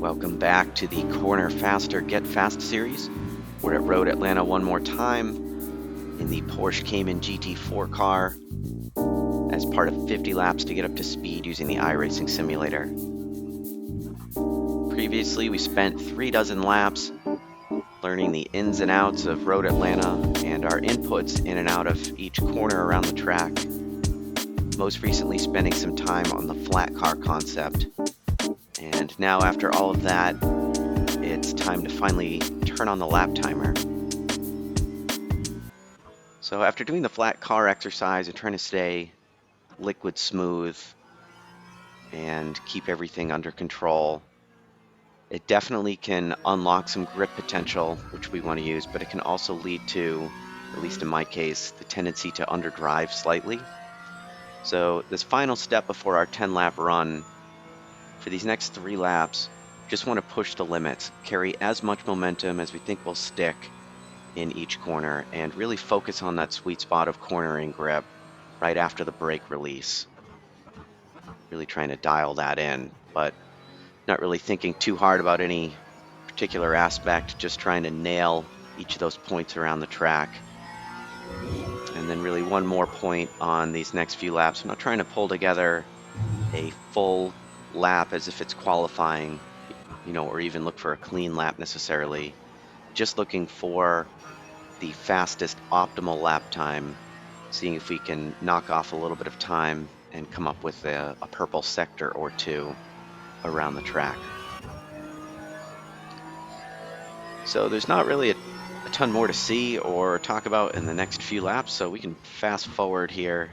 Welcome back to the Corner Faster Get Fast series. We're at Road Atlanta one more time in the Porsche Cayman GT4 car as part of 50 laps to get up to speed using the iRacing simulator. Previously, we spent 36 laps learning the ins and outs of Road Atlanta and our inputs in and out of each corner around the track. Most recently spending some time on the flat car concept. And now after all of that, it's time to finally turn on the lap timer. So after doing the flat car exercise and trying to stay liquid smooth and keep everything under control, it definitely can unlock some grip potential, which we want to use, but it can also lead to, at least in my case, the tendency to underdrive slightly. So this final step before our 10-lap run, for these next 3 laps, just want to push the limits, carry as much momentum as we think will stick in each corner, and really focus on that sweet spot of cornering grip right after the brake release. Really trying to dial that in, but not really thinking too hard about any particular aspect, just trying to nail each of those points around the track. And then really one more point on these next few laps. I'm not trying to pull together a full lap as if it's qualifying, or even look for a clean lap necessarily. Just looking for the fastest optimal lap time, seeing if we can knock off a little bit of time and come up with a purple sector or two around the track. So there's not really a ton more to see or talk about in the next few laps, so we can fast forward here.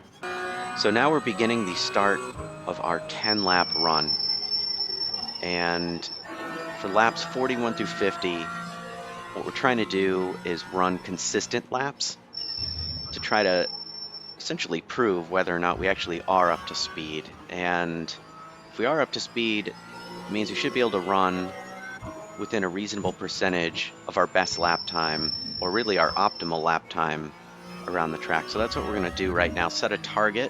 So now we're beginning the start of our 10-lap run. And for laps 41 through 50, what we're trying to do is run consistent laps to try to essentially prove whether or not we actually are up to speed. And if we are up to speed, it means we should be able to run within a reasonable percentage of our best lap time, or really our optimal lap time around the track. So that's what we're going to do right now. Set a target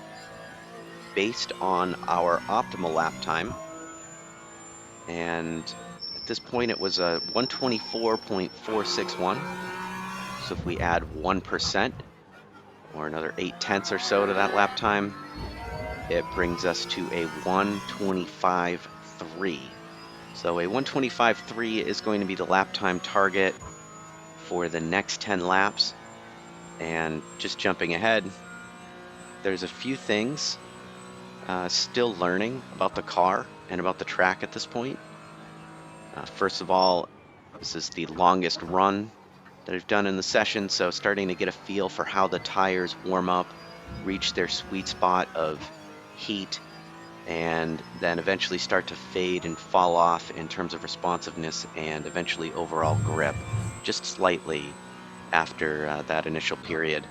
based on our optimal lap time. And at this point it was a 124.461. So if we add 1% or another 0.8 or so to that lap time, it brings us to a 125.3. So a 125.3 is going to be the lap time target for the next 10 laps. And just jumping ahead, there's a few things still learning about the car and about the track at this point. First of all, this is the longest run that I've done in the session, so starting to get a feel for how the tires warm up, reach their sweet spot of heat, and then eventually start to fade and fall off in terms of responsiveness and eventually overall grip, just slightly after that initial period.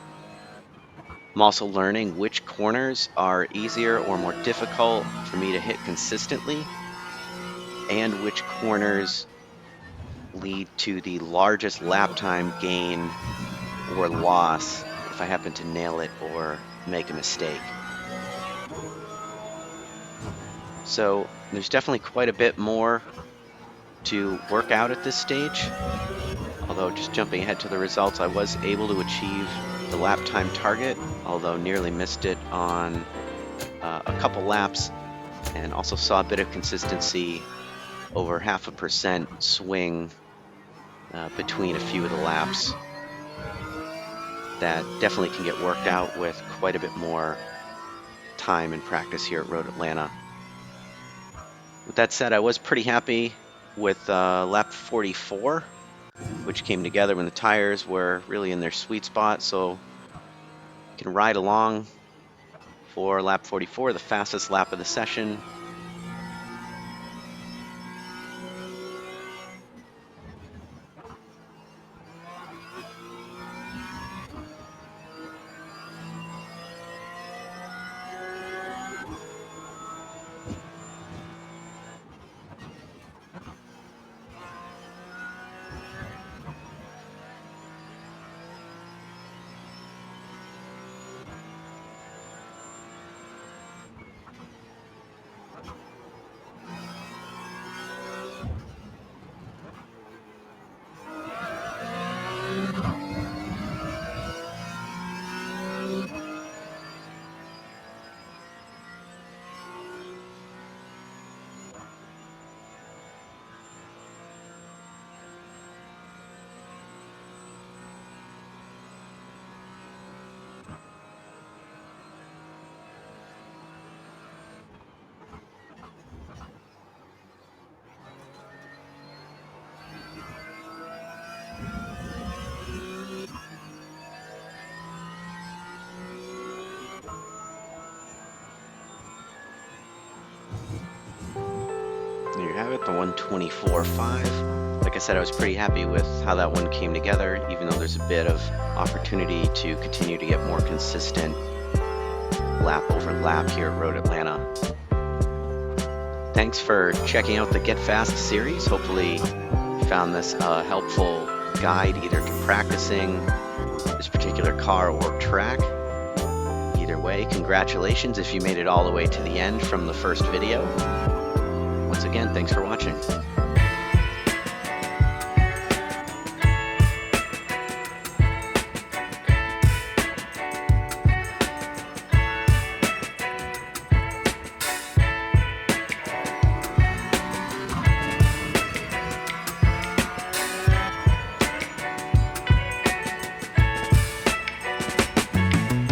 I'm also learning which corners are easier or more difficult for me to hit consistently, and which corners lead to the largest lap time gain or loss if I happen to nail it or make a mistake. So there's definitely quite a bit more to work out at this stage. Although just jumping ahead to the results, I was able to achieve the lap time target, although nearly missed it on a couple laps, and also saw a bit of consistency, over 0.5% swing between a few of the laps. That definitely can get worked out with quite a bit more time and practice here at Road Atlanta. With that said, I was pretty happy with lap 44, which came together when the tires were really in their sweet spot. So you can ride along for lap 44, the fastest lap of the session. you have it, the 124.5. Like I said, I was pretty happy with how that one came together, even though there's a bit of opportunity to continue to get more consistent lap over lap here at Road Atlanta. Thanks for checking out the Get Fast series. Hopefully you found this a helpful guide either to practicing this particular car or track. Either way, congratulations if you made it all the way to the end from the first video. Once again, thanks for watching.